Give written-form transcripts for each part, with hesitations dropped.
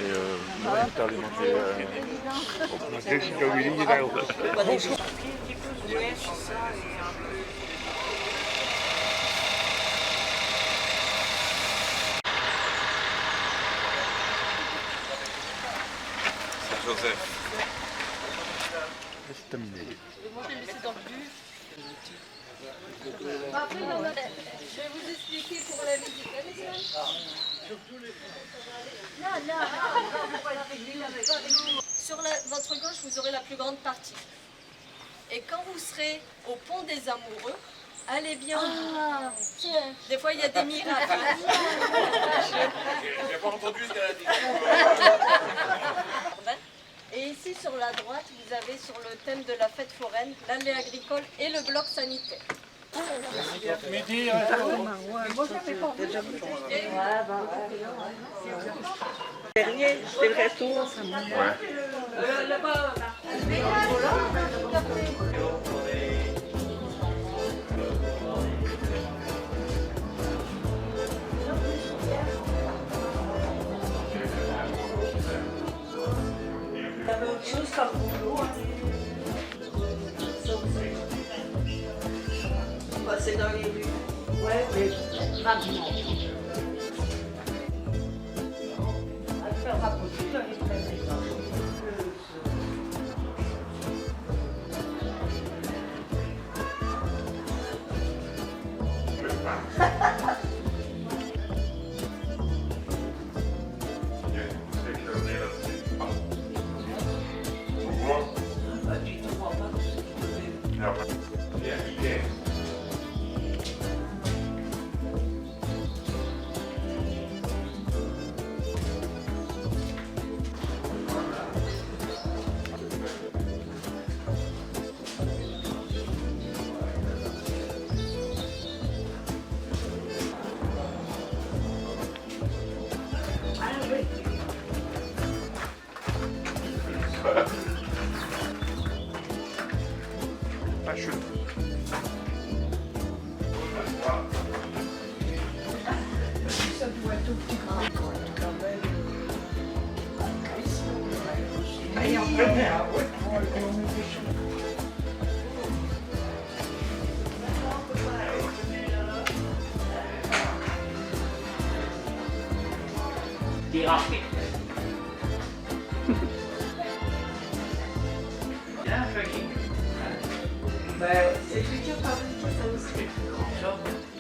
nooit in Italië mangé. Jessica Willy hier eigenlijk. Saint-Joseph. Dat is te mee. Après, je vais vous expliquer pour la visite. Sur votre gauche, vous aurez la plus grande partie. Et quand vous serez au pont des amoureux, allez bien. Des fois, il y a des miracles. J'ai pas entendu ce qu'elle a dit. Et ici, sur la droite, vous avez sur le thème de la fête foraine, l'allée agricole et le bloc sanitaire. Midi, Dernier, c'est le resto. Il y avait autre chose comme boulot. Passer dans les rues. Ouais, mais rapidement. À faire rapprocher dans les trains. pas chaud. Thérapie. Bien choisi. C'est futur fabrique, ça aussi.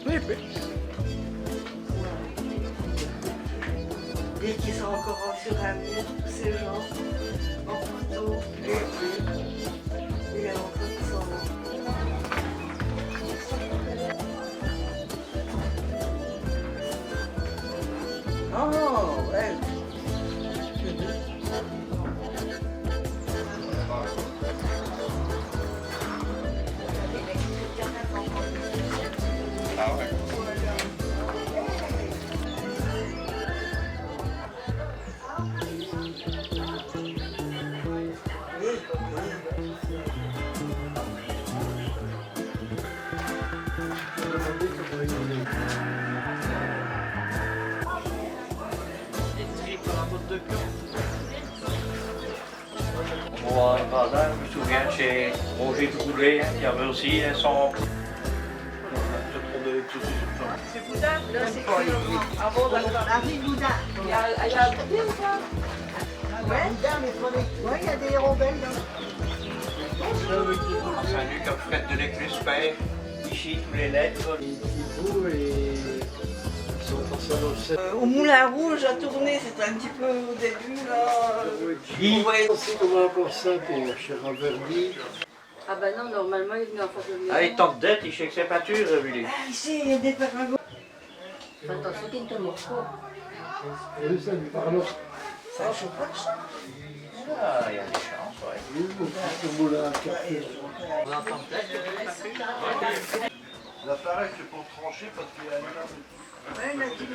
Oui, oui. Dès qu'ils sont encore en fur et à mesure, tous ces gens, en photo, et encore ils sont là. Oh, ouais. Ah ouais. Moi, Gradin, je me souviens chez Roger Troulet, qui avait aussi son. C'est Boudin? Là, c'est quoi? Ah bon, d'accord. Henri Boudin. Il y a un Boudin ou pas? Ouais, Boudin, mais pour les... Ouais, il y a des hirondelles, là. Salut comme Fred de l'Écluse père, ici tous les lettres. Au Moulin Rouge à tourner, c'était un petit peu au début, là. Ouais. C'est comme un concert chez Raverdi. Ah ben non, normalement, il est venu en face de lui. Ah, il tente d'être, il sait que c'est peinture, lui. Ah, ici, il y a des paragons. Fais attention qu'il ne te mord pas. Oui, ça lui parle. Ça chauffe pas de ça. Ah, il y a des chances, ouais. Oui, au moulin à café. On entend peut-être. L'appareil, c'est pour trancher parce qu'il y a une lame. Ouais, il a dit.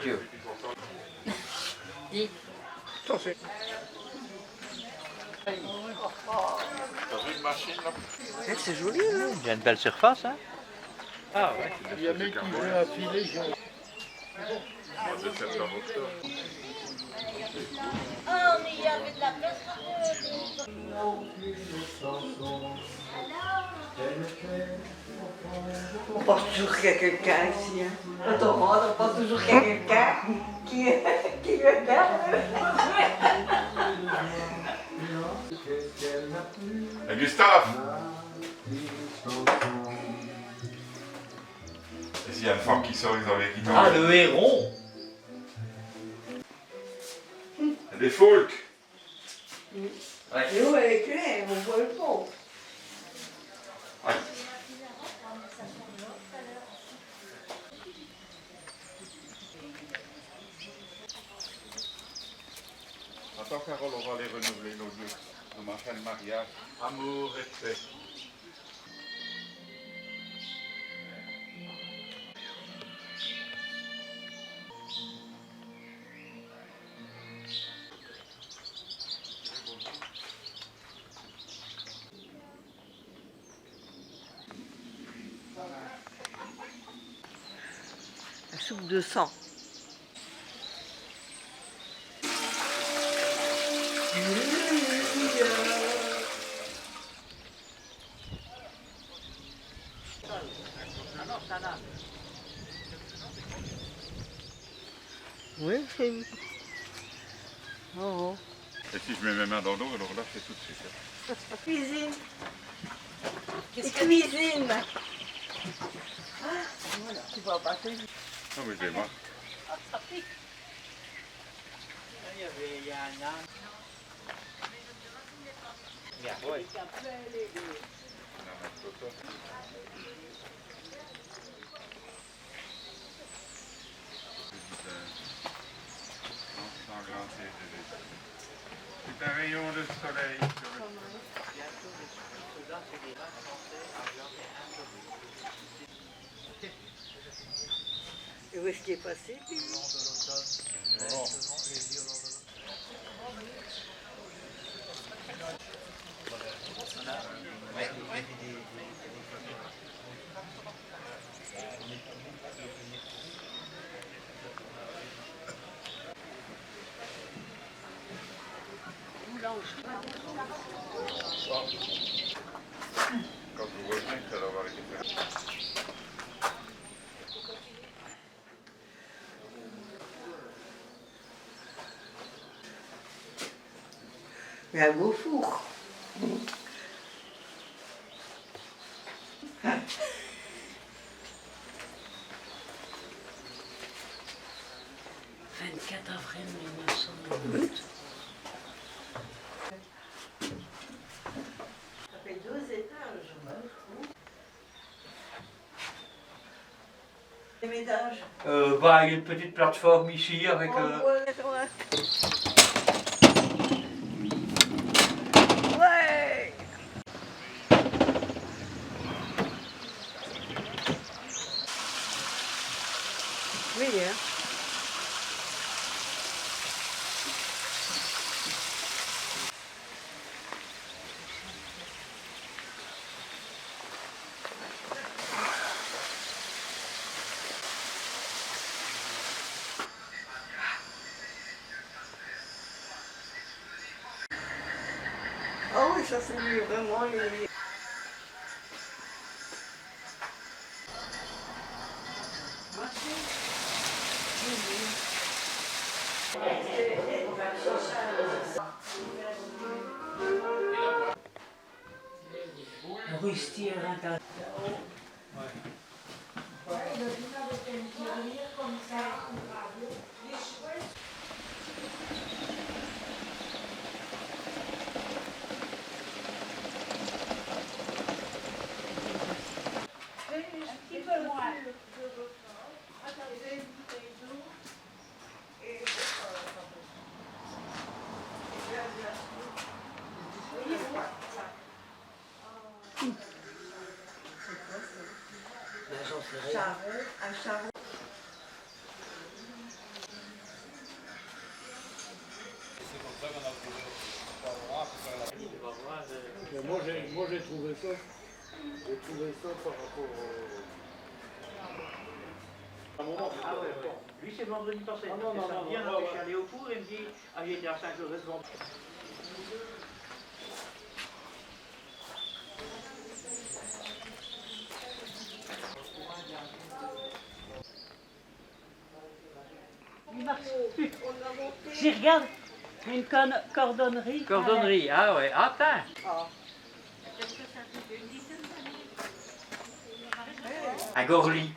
Dieu. Dis. Attention. T'as vu une machine là? C'est joli, là. Il y a une belle surface, hein. Ah ouais. Il y a un mec qui veut affiler. Mois de septembre, octobre. Ah, mais il y avait de la place. On pense toujours qu'il y a quelqu'un ici. Hein. Quand on rentre, on pense toujours qu'il y a quelqu'un qui regarde. Et Gustave! Et s'il y a une femme qui sort, ils avaient qui Ah, le héron. Des folk! Et où elle est claire, on voit le fond. Attends, Carole, on va les renouveler nos deux. Nos machins de mariage. Amour et paix. La soupe de sang. Oui, c'est... Oh, Et si je mets mes mains dans l'eau, alors là, c'est tout de suite. cuisine. Cuisine. Ah, voilà, tu vas passer. Ah oui, j'ai marre. Il y a un âne. Ouais. C'est un rayon de soleil. Et où est-ce qu'il est passé, puis? Quand vous revenez, ça va avoir les différences. Il y a un beau four. 24 avril 1998. Ça fait 2 étages. Des étages. Bah, il y a une petite plateforme ici avec... Ouais. Oui, hein. Oh oui, ça c'est mieux, vraiment. Rustière interne. Un charron. Mais moi j'ai trouvé ça. J'ai trouvé ça par rapport Lui, c'est vendredi passé. non, C'est samedi, non, alors je suis allé au cours et il me dit, ah, j'étais à Saint-Joseph vendredi. Il marche plus. J'y regarde. Une cordonnerie. Cordonnerie, ah ouais, ah putain. À Gorly.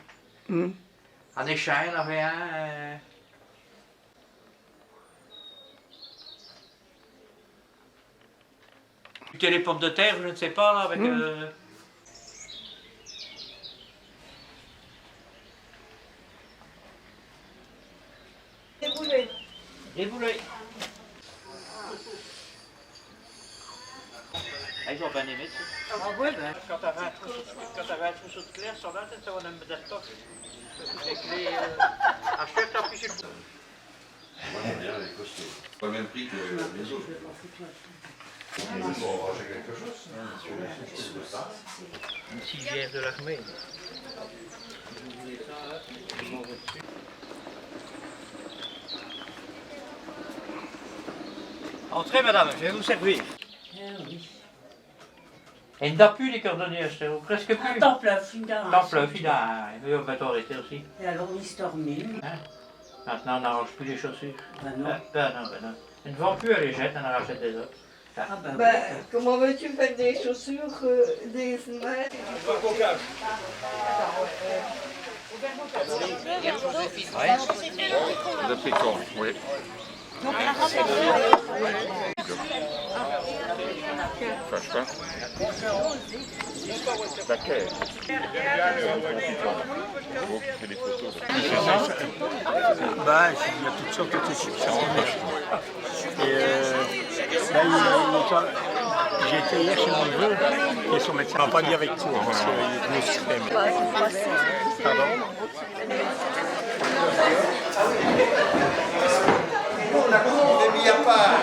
À Deschamps, il y en avait un. Les pommes de terre, je ne sais pas, là, avec. Des boulets. Des boulets. Ah, ils ont bien aimé ça. Ah ouais, ben. Quand t'avais un trousseau de clair sur la tête, ça va me dire pas. Les clés. Achète en plus c'est le. Moi j'aime bien les costauds. Pas le même prix que les autres. Pour manger quelque chose. Une civière de l'armée. Entrez madame, je vais vous servir. Ah oui. Et il n'a plus les cordonniers, presque plus. Temps pleuf, il a. Temps pleuf, il a. Oui, on va t'arrêter aussi. Et alors, Mister Mime. Hein? Maintenant, on n'arrange plus les chaussures. Ben non. Ben non. On ne vend plus, elle les jette, on en rachète des autres. Ah ben, Ben, comment veux-tu faire des chaussures, des semelles? Le pécan, oui. Fâche pas. Laquelle? Vous faites des photos. Bah, il y a toutes sortes de chips. J'ai été hier chez mon neveu et son médecin n'a pas dit avec tout parce qu'il est au système. Pardon? Il est mis à part.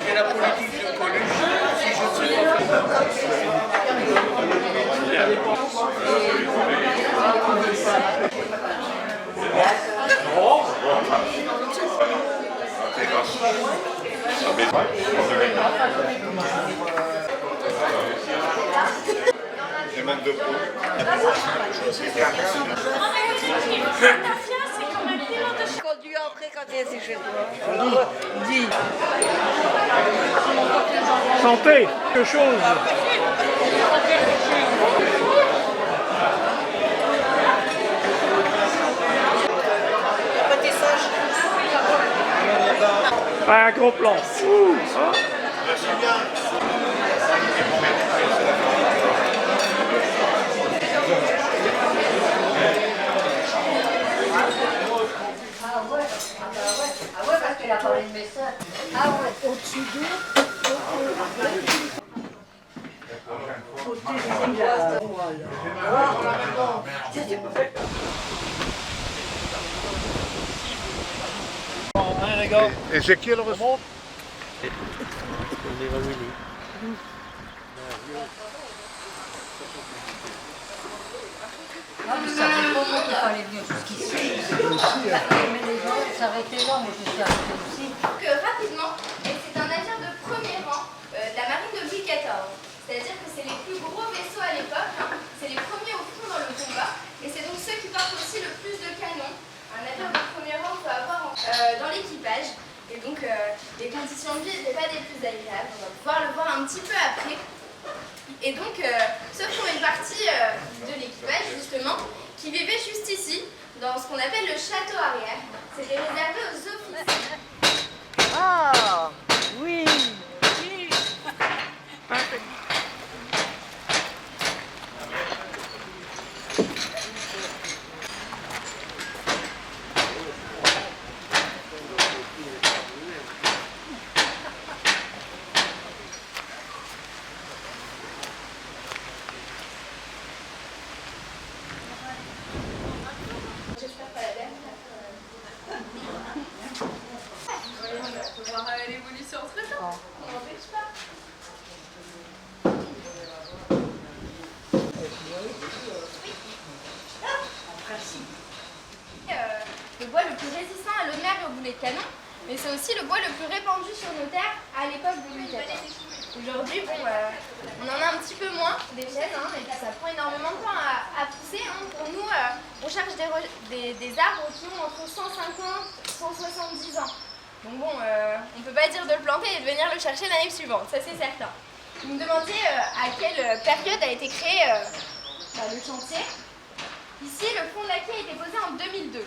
C'est la politique de Coluche. Si je suis J'ai même deux pots. Conduis entrer quand tu es ici chez toi. Dis. Santé, quelque chose. Petit singe. Un gros plan. Ouh, hein. Ah ouais, parce qu'il a parlé de médecin. Ah ouais, au-dessus d'eux. Ézéchiel remonte. Ah, mais ça savait pas qu'il fallait venir jusqu'ici. Mais les gens s'arrêtaient là, mais je suis arrêtée aussi. Rapidement, et c'est un navire de premier rang de la marine de Louis XIV. C'est-à-dire que c'est les plus gros vaisseaux à l'époque, hein. C'est les premiers au front dans le combat, et c'est donc ceux qui portent aussi le plus de canons. Un navire de premier rang peut avoir dans l'équipage, et donc les conditions de vie n'étaient pas des plus agréables. On va pouvoir le voir un petit peu après. Et donc, ce sont une partie de l'équipage, justement, qui vivait juste ici, dans ce qu'on appelle le château arrière. C'était réservé aux officiers. Ah, oui. l'eau de mer et au boulet de canon, mais c'est aussi le bois le plus répandu sur nos terres à l'époque de Louis XIV. Aujourd'hui, bon, on en a un petit peu moins des chênes, hein, et puis ça prend énormément de temps à pousser. Hein. Pour nous, on cherche des arbres qui ont entre 150 et 170 ans. Donc bon, on ne peut pas dire de le planter et de venir le chercher l'année suivante, ça c'est certain. Vous me demandiez à quelle période a été créé le chantier. Ici, le fond de la quai a été posé en 2002.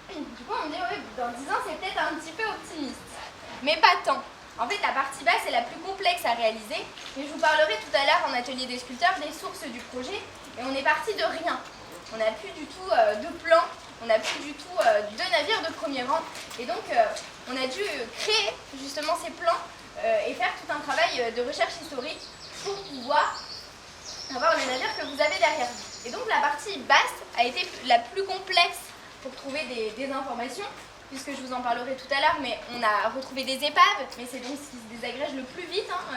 Du coup, on me dit, ouais, dans 10 ans, c'est peut-être un petit peu optimiste. Mais pas tant. En fait, la partie basse est la plus complexe à réaliser, mais je vous parlerai tout à l'heure en atelier des sculpteurs des sources du projet, et on est parti de rien. On n'a plus du tout de plan, on n'a plus du tout de navires de premier rang, et donc on a dû créer justement ces plans et faire tout un travail de recherche historique pour pouvoir avoir les navires que vous avez derrière vous. Et donc la partie basse a été la plus complexe pour trouver des informations, puisque je vous en parlerai tout à l'heure, mais on a retrouvé des épaves, mais c'est donc ce qui se désagrège le plus vite, hein,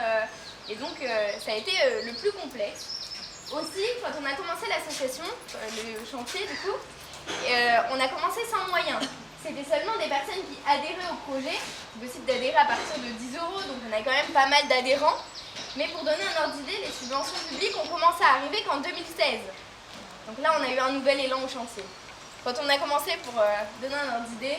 et donc ça a été le plus complexe. Aussi, quand on a commencé l'association, le chantier du coup, on a commencé sans moyens. C'était seulement des personnes qui adhéraient au projet. C'est possible d'adhérer à partir de 10 €, donc on a quand même pas mal d'adhérents. Mais pour donner un ordre d'idée, les subventions publiques ont commencé à arriver qu'en 2016. Donc là, on a eu un nouvel élan au chantier. Quand on a commencé, pour donner un ordre d'idée,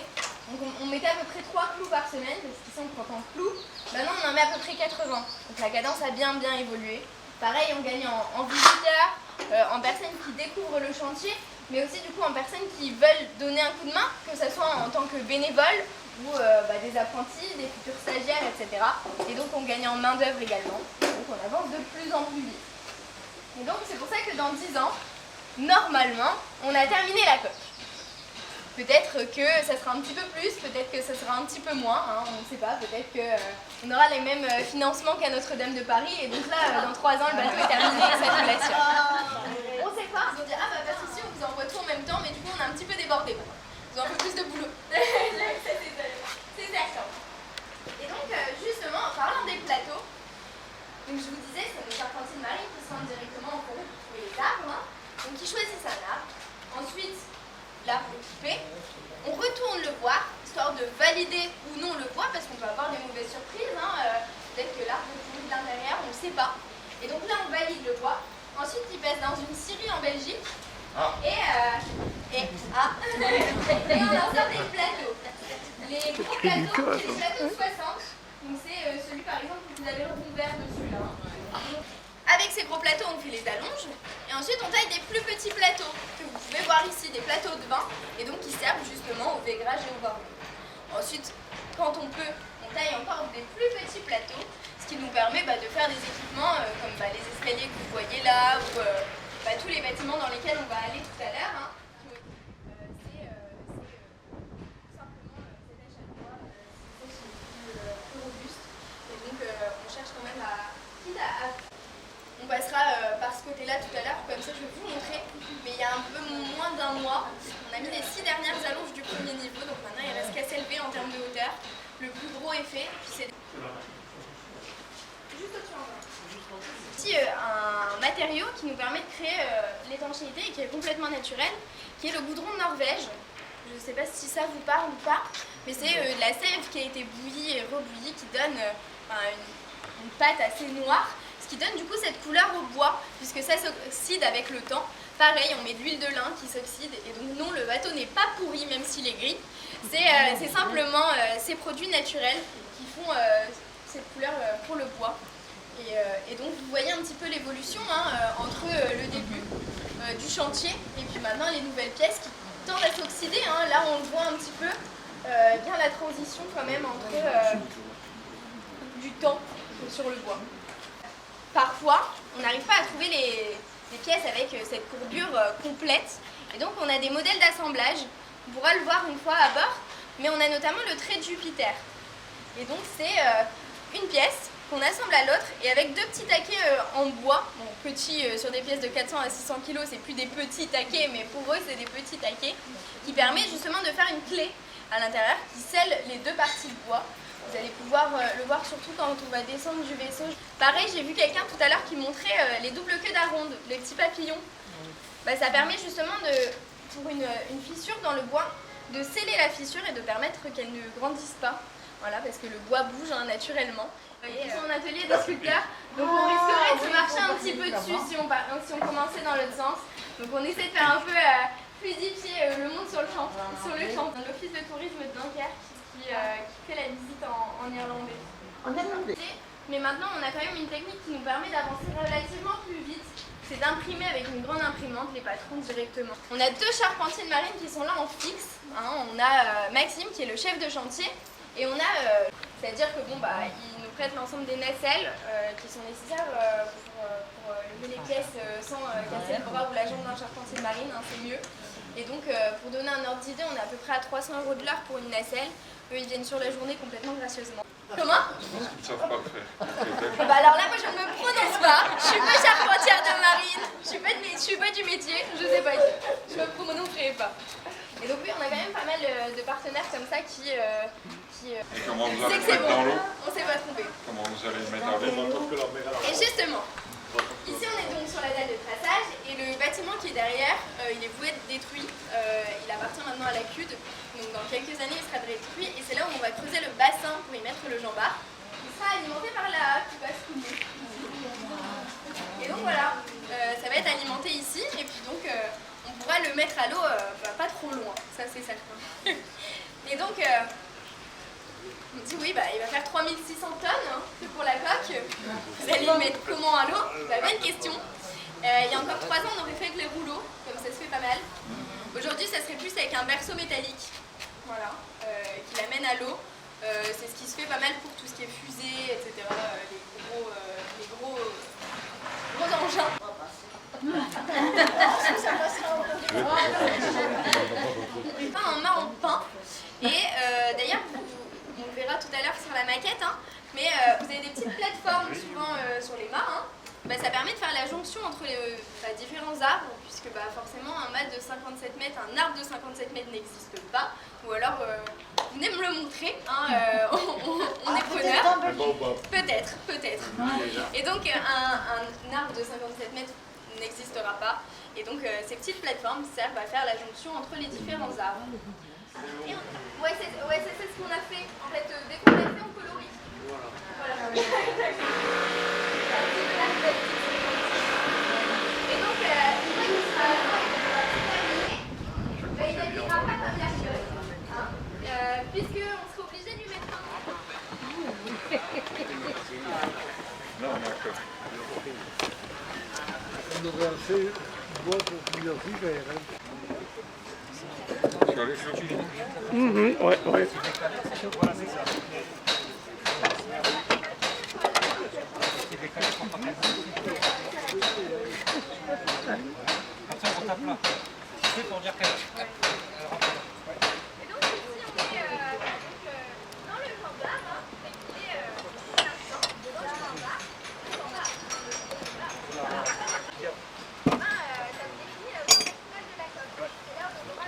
on mettait à peu près 3 clous par semaine, parce qu'ici on prend en clous. Maintenant, on en met à peu près 80. Donc la cadence a bien évolué. Pareil, on gagne en visiteurs, en personnes qui découvrent le chantier, mais aussi du coup en personnes qui veulent donner un coup de main, que ce soit en tant que bénévole ou des apprentis, des futurs stagiaires, etc. Et donc on gagne en main d'œuvre également. Donc on avance de plus en plus vite. Et donc c'est pour ça que dans 10 ans, normalement, on a terminé la coque. Peut-être que ça sera un petit peu plus, peut-être que ça sera un petit peu moins, hein, on ne sait pas, peut-être qu'on aura les mêmes financements qu'à Notre-Dame de Paris, et donc là, dans 3 ans, le bateau est terminé et ça nous l'assure. On sait pas, ils ont dit, ah bah pas de souci, on vous envoie tout en même temps, mais du coup on a un petit peu débordé. Ils ont un peu plus de boulot. C'est certain. Et donc, justement, en parlant des plateaux, donc je vous disais, c'est nos charpentiers de marine qui sont directement en forêt pour trouver les arbres, hein. Donc ils choisissent un arbre, ensuite l'arbre est coupé, on retourne le voir, histoire de valider ou non le bois, parce qu'on peut avoir des mauvaises surprises, hein. Peut-être que l'arbre est pourri de l'intérieur, on ne sait pas. Et donc là on valide le bois, ensuite il pèse dans une scierie en Belgique, et on en sort des plateaux. Les gros plateaux, c'est des plateaux de 60, donc c'est celui par exemple que vous avez recouvert dessus là. Avec ces gros plateaux, on fait les allonges, et ensuite on taille des plus petits plateaux, que vous pouvez voir ici, des plateaux de vin, et donc qui servent justement au vaigrage et au barbon. Ensuite, quand on peut, on taille encore des plus petits plateaux, ce qui nous permet de faire des équipements comme les escaliers que vous voyez là, ou tous les bâtiments dans lesquels on va aller tout à l'heure. Hein. C'est simplement cette hache à bois, c'est plus robuste, et donc on cherche quand même on passera par ce côté-là tout à l'heure, comme ça je vais vous montrer. Mais il y a un peu moins d'un mois, on a mis les 6 dernières allonges du premier niveau, donc maintenant il reste qu'à s'élever en termes de hauteur. Le plus gros est fait, puis c'est juste au-dessus encore. Ici, un matériau qui nous permet de créer l'étanchéité et qui est complètement naturel, qui est le goudron de Norvège. Je ne sais pas si ça vous parle ou pas, mais c'est de la sève qui a été bouillie et rebouillie qui donne une pâte assez noire, ce qui donne du coup cette couleur au bois, puisque ça s'oxyde avec le temps. Pareil, on met de l'huile de lin qui s'oxyde, et donc non, le bateau n'est pas pourri même s'il est gris. C'est simplement ces produits naturels qui font cette couleur pour le bois. Et donc vous voyez un petit peu l'évolution entre le début du chantier et puis maintenant les nouvelles pièces qui tendent à s'oxyder. Hein. Là on voit un petit peu bien la transition quand même entre du temps sur le bois. Parfois, on n'arrive pas à trouver les pièces avec cette courbure complète. Et donc, on a des modèles d'assemblage. On pourra le voir une fois à bord. Mais on a notamment le trait de Jupiter. Et donc, c'est une pièce qu'on assemble à l'autre. Et avec 2 petits taquets en bois. Bon, petits sur des pièces de 400 à 600 kg, c'est plus des petits taquets. Mais pour eux, c'est des petits taquets. Qui permet justement de faire une clé à l'intérieur qui scelle les 2 parties de bois. Vous allez pouvoir le voir surtout quand on va descendre du vaisseau. Pareil, j'ai vu quelqu'un tout à l'heure qui montrait les doubles queues d'aronde, les petits papillons. Ça permet justement, pour une fissure dans le bois, de sceller la fissure et de permettre qu'elle ne grandisse pas. Voilà, parce que le bois bouge naturellement. Et son atelier de sculpteur, donc on risquerait de marcher un petit peu dessus si on commençait dans l'autre sens. Donc on essaie de faire un peu fluidifier le monde sur le champ. L'office de tourisme de Dunkerque qui fait la visite en irlandais. En irlandais. Mais maintenant on a quand même une technique qui nous permet d'avancer relativement plus vite. C'est d'imprimer avec une grande imprimante les patrons directement. On a 2 charpentiers de marine qui sont là en fixe. Hein. On a Maxime qui est le chef de chantier. Et on a, c'est-à-dire que bon, il nous prête l'ensemble des nacelles qui sont nécessaires pour lever les pièces sans casser le bras ou la jambe d'un charpentier de marine, hein, c'est mieux. Et donc, pour donner un ordre d'idée, on est à peu près à 300 € de l'heure pour une nacelle. Eux, ils viennent sur la journée complètement gracieusement. Comment? Ils ne savent pas faire. Alors là, moi, je ne me prononce pas. Je suis pas charpentière de marine. Je suis pas du métier. Je sais pas dire. Je me prononcerai pas. Et donc oui, on a quand même pas mal de partenaires comme ça qui Et comment vous allez le mettre dans l'eau? On s'est pas trompé. Comment vous allez le mettre dans l'eau? Et justement, ici on est donc sur la dalle de traçage et le bâtiment qui est derrière, il est voué être détruit. Il appartient maintenant à la CUD. Donc dans quelques années, il sera détruit et c'est là où on va creuser le bassin pour y mettre le Jean Bart. Il sera alimenté par la qui va se couler. Et donc voilà, ça va être alimenté ici et puis donc on pourra le mettre à l'eau pas trop loin, ça c'est certain. Et donc, on me dit oui, il va faire 3600 tonnes hein, pour la coque. Vous allez le mettre comment à l'eau? Bonne question. Il y a encore 3 ans, on aurait fait avec les rouleaux, comme ça se fait pas mal. Aujourd'hui, ça serait plus avec un berceau métallique, voilà, qui l'amène à l'eau. C'est ce qui se fait pas mal pour tout ce qui est fusée, etc. Les gros engins. En marron peint. Et d'ailleurs, on le verra tout à l'heure sur la maquette, hein, mais vous avez des petites plateformes souvent sur les mâts. Hein. Ça permet de faire la jonction entre les différents arbres, puisque forcément un mât de 57 mètres, un arbre de 57 mètres n'existe pas. Ou alors, venez me le montrer, hein, on est preneur. Peut-être. Et donc, un arbre de 57 mètres n'existera pas. Et donc, ces petites plateformes servent à faire la jonction entre les différents arbres. Et c'est ce qu'on a fait. En fait, dès qu'on l'a fait, on colorie. Voilà. Et donc, une fois qu'il sera terminé, il n'habillera pas comme la chiotte, hein, puisqu'on sera obligé de lui mettre un Non, d'accord. On aurait assez de bois pour plusieurs hivers. Sur les chaussures. Ouais. C'est pour dire qu'elle... Et donc ici on est dans le Jean Bart, hein, et pour l'instant, dans le Jean Bart, ça me définit le principal de la coque. C'est là où on aura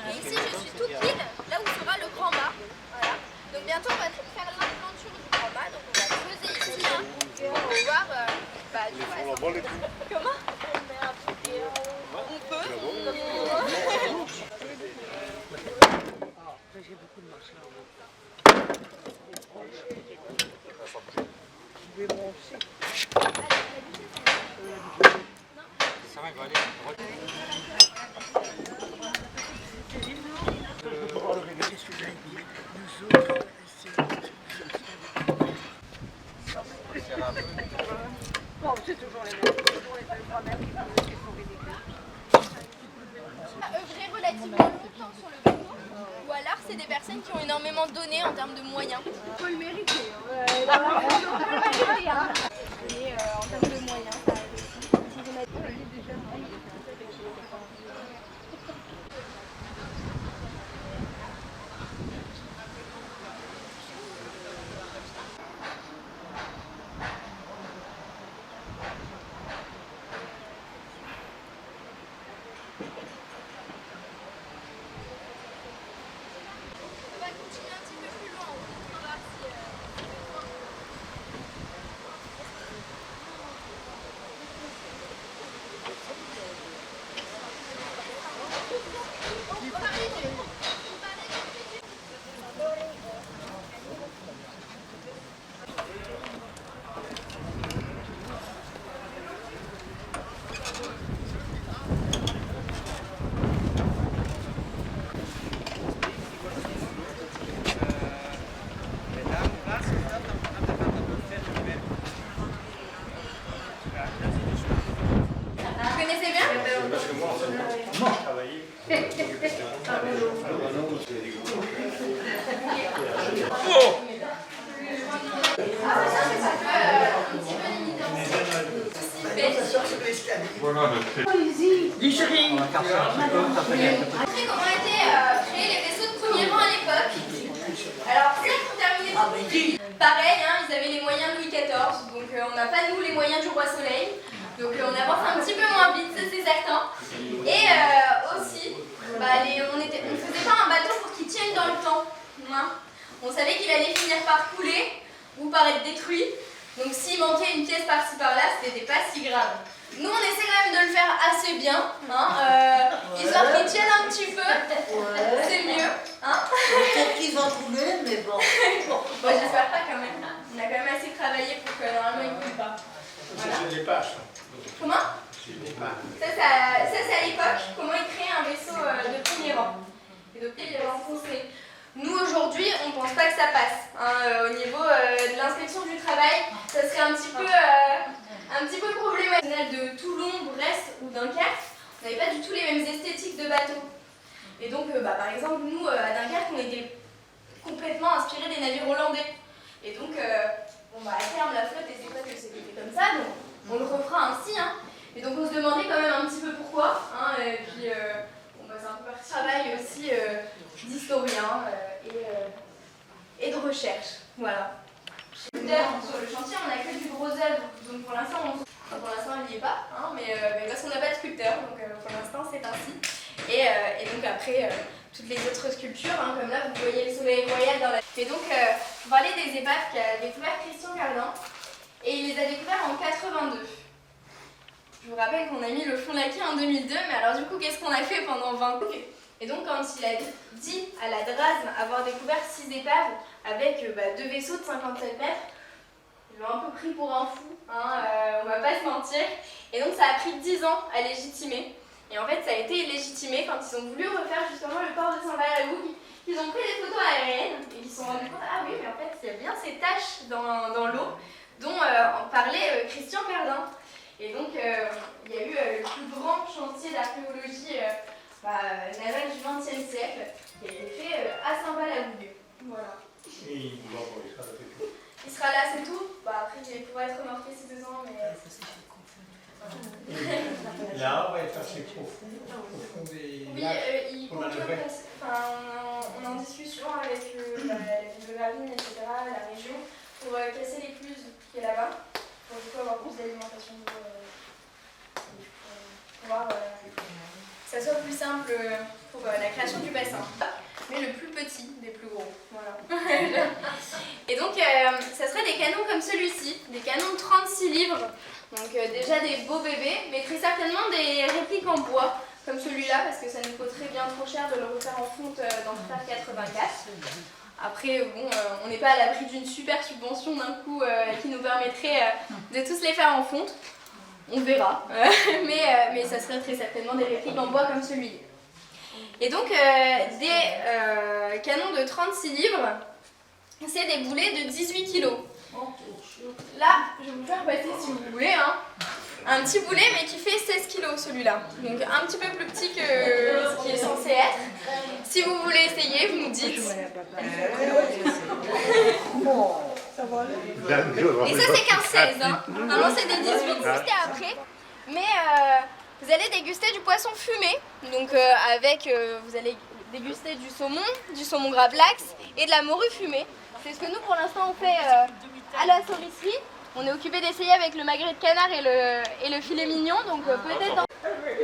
et ici je suis toute pile, là où sera le grand mât. Voilà. Donc bientôt on va faire l'implanture du grand mât, donc on va creuser ici, hein, et on va voir du coup, comment on peut. J'ai beaucoup de marche là. Je vais brancher. Ça va, il va aller. Bon, c'est toujours les mêmes problèmes qui sont ridicules. Œuvrer relativement longtemps sur le bateau, ou alors c'est des personnes qui ont énormément donné en termes de moyens. Il faut le mériter. Et en termes de moyens, ça arrive aussi. On va continuer un petit peu plus loin, on va voir si... parce que moi, en fait, quand je travaillais. Voilà, Après, comment étaient créés les vaisseaux de premier rang à l'époque? Alors, certes, pour terminer, pareil, hein, ils avaient les moyens de Louis XIV, donc on n'a pas, nous, les moyens du roi Soleil. Donc on avance un petit peu moins vite, ça c'est certain. Et aussi, on ne faisait pas un bateau pour qu'il tienne dans le temps. Hein. On savait qu'il allait finir par couler ou par être détruit. Donc s'il manquait une pièce par-ci par-là, ce n'était pas si grave. Nous, on essaie quand même de le faire assez bien, hein, histoire qu'il tienne un petit peu, c'est mieux. Hein. Peut-être qu'ils vont trouver, mais bon. Bon, j'espère pas quand même. On a quand même assez travaillé pour que normalement il ne coule pas. Voilà. C'est des pages. Comment? Ça c'est à l'époque, comment ils créaient un vaisseau de premier rang. Et donc il est enfoncé. Nous aujourd'hui, on ne pense pas que ça passe. Hein, au niveau de l'inspection du travail, ça serait un petit peu problématique. De Toulon, Brest ou Dunkerque, on n'avait pas du tout les mêmes esthétiques de bateaux. Et donc, par exemple, nous, à Dunkerque, on était complètement inspirés des navires hollandais. Et donc, à terme, la flotte n'était pas que c'était comme ça, donc on le refera ainsi. Hein. Et donc, on se demandait quand même un petit peu pourquoi. Hein, et puis, c'est un peu parti travail aussi d'historien et de recherche. Voilà. Sur le chantier, on n'a que du gros œuvre, donc pour l'instant, il n'y est pas, hein, mais parce qu'on n'a pas de sculpteur, donc pour l'instant, c'est ainsi. Et donc après, toutes les autres sculptures, hein, comme là, vous voyez le soleil royal dans la... Et donc, je vous parlais des épaves qu'a découvert Christian Cardin, et il les a découvertes en 82. Je vous rappelle qu'on a mis le fond laqué en 2002, mais alors du coup, qu'est-ce qu'on a fait pendant 20 ans? Et donc, quand il a dit à la DRASM avoir découvert 6 épaves avec 2 vaisseaux de 57 mètres, ils l'ont un peu pris pour un fou, hein, on va pas se mentir. Et donc, ça a pris 10 ans à légitimer. Et en fait, ça a été légitimé quand ils ont voulu refaire justement le port de Saint-Val-à-Hougue. Ils ont pris des photos aériennes et ils se sont rendus compte, ah oui, mais en fait, il y a bien ces taches dans l'eau dont parlait Christian Cardin. Et donc, il y a eu le plus grand chantier d'archéologie navale du XXe siècle qui a été fait à Saint-Val-à-Hougue. Voilà. Et il sera là, c'est tout. Après, il pourrait être remorqué ces 2 ans, mais... Là, on va être assez profond des Oui, lacs. on est en discussion avec la ville de Gravelines, etc., la région, pour casser l'écluse qui est là-bas, pour du coup avoir plus d'alimentation pour pouvoir que ça soit plus simple pour la création du bassin. Mais le plus petit des plus gros. Voilà. Et donc, ça serait des canons comme celui-ci, des canons de 36 livres. Donc déjà des beaux bébés, mais très certainement des répliques en bois, comme celui-là, parce que ça nous coûterait bien trop cher de le refaire en fonte dans le fer 84. Après, on n'est pas à l'abri d'une super subvention d'un coup qui nous permettrait de tous les faire en fonte. On verra, mais ça serait très certainement des répliques en bois comme celui-là. Et donc, des canons de 36 livres, c'est des boulets de 18 kg. Là, je vais vous faire passer si vous voulez, hein, un petit boulet, mais qui fait 16 kg celui-là. Donc un petit peu plus petit que ce qui est censé être. Si vous voulez essayer, vous nous dites. Et ça, c'est qu'un 16. Hein. Normalement, c'est des 18 juste après. Mais vous allez déguster du poisson fumé. Donc vous allez déguster du saumon gravlax et de la morue fumée. C'est ce que nous, pour l'instant, on fait à la saurisserie. On est occupé d'essayer avec le magret de canard et le filet mignon, donc peut-être...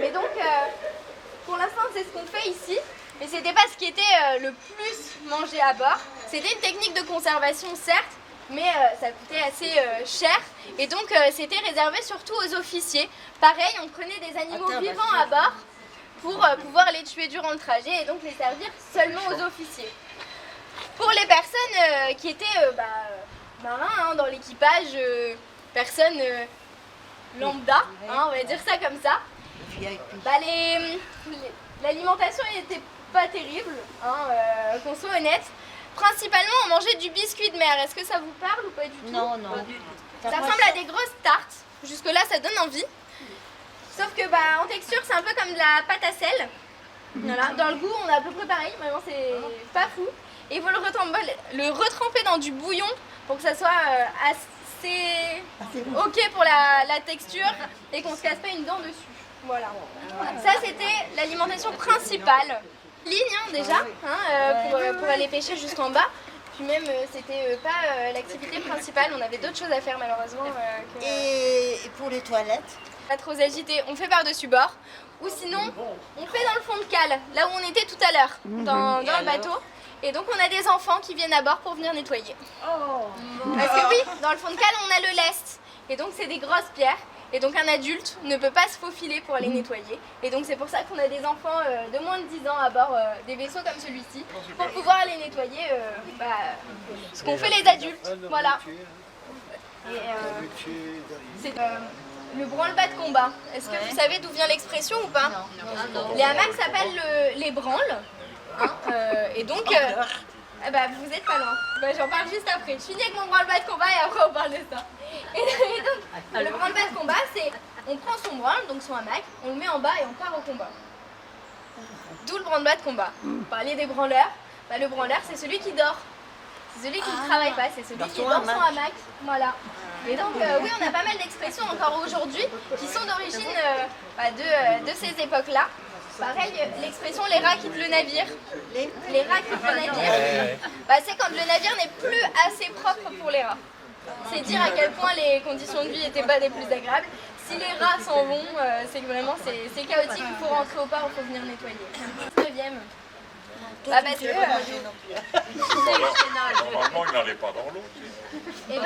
Mais donc, pour l'instant, c'est ce qu'on fait ici. Mais c'était pas ce qui était le plus mangé à bord. C'était une technique de conservation, certes, mais ça coûtait assez cher. Et donc, c'était réservé surtout aux officiers. Pareil, on prenait des animaux vivants à bord pour pouvoir les tuer durant le trajet et donc les servir seulement aux officiers. Pour les personnes qui étaient marins, hein, dans l'équipage, personnes lambda, hein, on va dire ça comme ça, l'alimentation n'était pas terrible, hein, qu'on soit honnête. Principalement, on mangeait du biscuit de mer. Est-ce que ça vous parle ou pas du tout? Non, non. Ça ressemble à des grosses tartes. Jusque-là, ça donne envie. Sauf que bah, en texture, c'est un peu comme de la pâte à sel. Voilà. Dans le goût, on a à peu près pareil, vraiment c'est pas fou. Et il faut le retremper dans du bouillon pour que ça soit assez ok pour la texture et qu'on se casse pas une dent dessus. Voilà. Ça c'était l'alimentation principale. Ligne hein, déjà, pour aller pêcher jusqu'en bas. Puis même c'était pas l'activité principale, on avait d'autres choses à faire malheureusement. Et pour les toilettes? Pas trop agité, on fait par-dessus bord. Ou sinon, on fait dans le fond de cale, là où on était tout à l'heure, dans le bateau. Et donc on a des enfants qui viennent à bord pour venir nettoyer. Parce que oui, dans le fond de cale, on a le lest. Et donc c'est des grosses pierres. Et donc un adulte ne peut pas se faufiler pour aller nettoyer. Et donc c'est pour ça qu'on a des enfants de moins de 10 ans à bord des vaisseaux comme celui-ci. Pour pouvoir aller nettoyer ce qu'ont fait les adultes. Voilà. Et c'est le branle-bas de combat. Est-ce que vous savez d'où vient l'expression ou pas? Les hamacs s'appellent les branles. Hein, et donc, vous êtes pas loin. J'en parle juste après. Je finis avec mon branle-bas de combat et après on parle de ça. Et donc, le branle-bas de combat, c'est on prend son branle, donc son hamac, on le met en bas et on part au combat. D'où le branle-bas de combat. Vous parliez des branleurs. Le branleur, c'est celui qui dort. C'est celui qui ne travaille pas, c'est celui qui est dans son hamac. Voilà. Et donc, oui, on a pas mal d'expressions encore aujourd'hui qui sont d'origine de ces époques-là. Pareil, l'expression les rats quittent le navire. Les rats quittent le navire. C'est quand le navire n'est plus assez propre pour les rats. C'est dire à quel point les conditions de vie n'étaient pas des plus agréables. Si les rats s'en vont, c'est que vraiment c'est chaotique, il faut rentrer au port, il faut venir nettoyer. 9e. Parce que Normalement, il n'allait pas dans l'eau. Et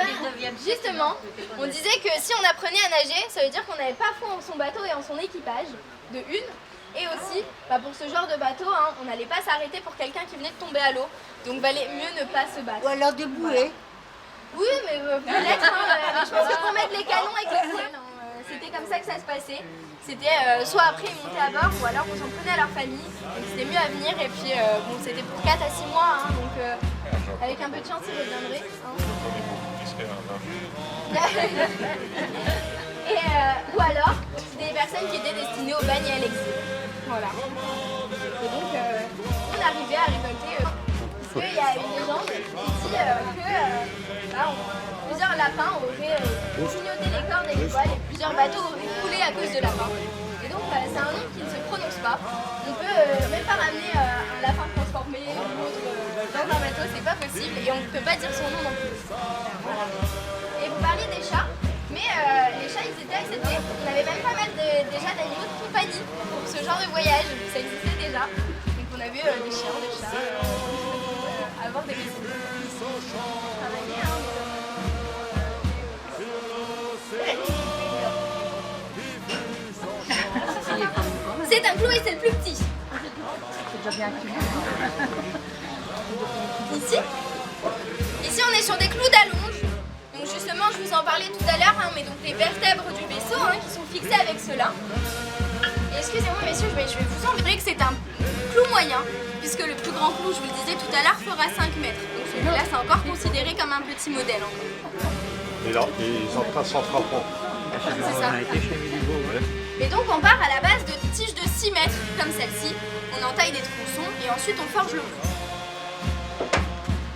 justement, on disait que si on apprenait à nager, ça veut dire qu'on n'avait pas foi en son bateau et en son équipage, de une. Et aussi, pour ce genre de bateau, on n'allait pas s'arrêter pour quelqu'un qui venait de tomber à l'eau. Donc valait mieux ne pas se battre. Ou alors de bouée. Oui, mais peut-être. Je pense que pour mettre les canons avec les poils, c'était comme ça que ça se passait. C'était soit après ils montaient à bord ou alors on s'en prenait à leur famille. Donc c'était mieux à venir. Et puis c'était pour 4 à 6 mois. Donc avec un peu de chance, ils reviendraient. Ou alors des personnes qui étaient destinées au bagne et à l'exil. Voilà. Et donc on arrivait à récolter. Parce qu'il y a une légende qui dit que plusieurs lapins auraient clignoté les cordes et les voiles et plusieurs bateaux auraient coulé à cause de lapins. Et donc c'est un nom qui ne se prononce pas. On peut même pas ramener un lapin transformé ou autre dans un bateau, c'est pas possible et on ne peut pas dire son nom non plus. Voilà. Et vous parliez des chats, mais les chats ils étaient acceptés. On avait même pas mal déjà d'animaux de compagnie pour ce genre de voyage, ça existait déjà. Donc on avait des chiens, des chats, avant des vaisseaux. C'est un clou et c'est le plus petit. Ici on est sur des clous d'allonge. Donc justement je vous en parlais tout à l'heure, mais donc les vertèbres du vaisseau qui sont fixées avec cela. Et excusez-moi messieurs, je vais vous en dire que c'est un clou moyen, puisque le plus grand clou, je vous le disais tout à l'heure, fera 5 mètres. Donc celui-là c'est encore considéré comme un petit modèle encore. Et là, ils sont en s'entrappant. C'est ça. Et donc on part à la base de tiges de 6 mètres, comme celle-ci. On entaille des tronçons et ensuite on forge le bout.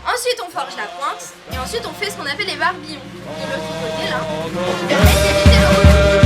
Ensuite on forge la pointe et ensuite on fait ce qu'on appelle les barbillons de l'autre côté là, qui permettent d'éviter le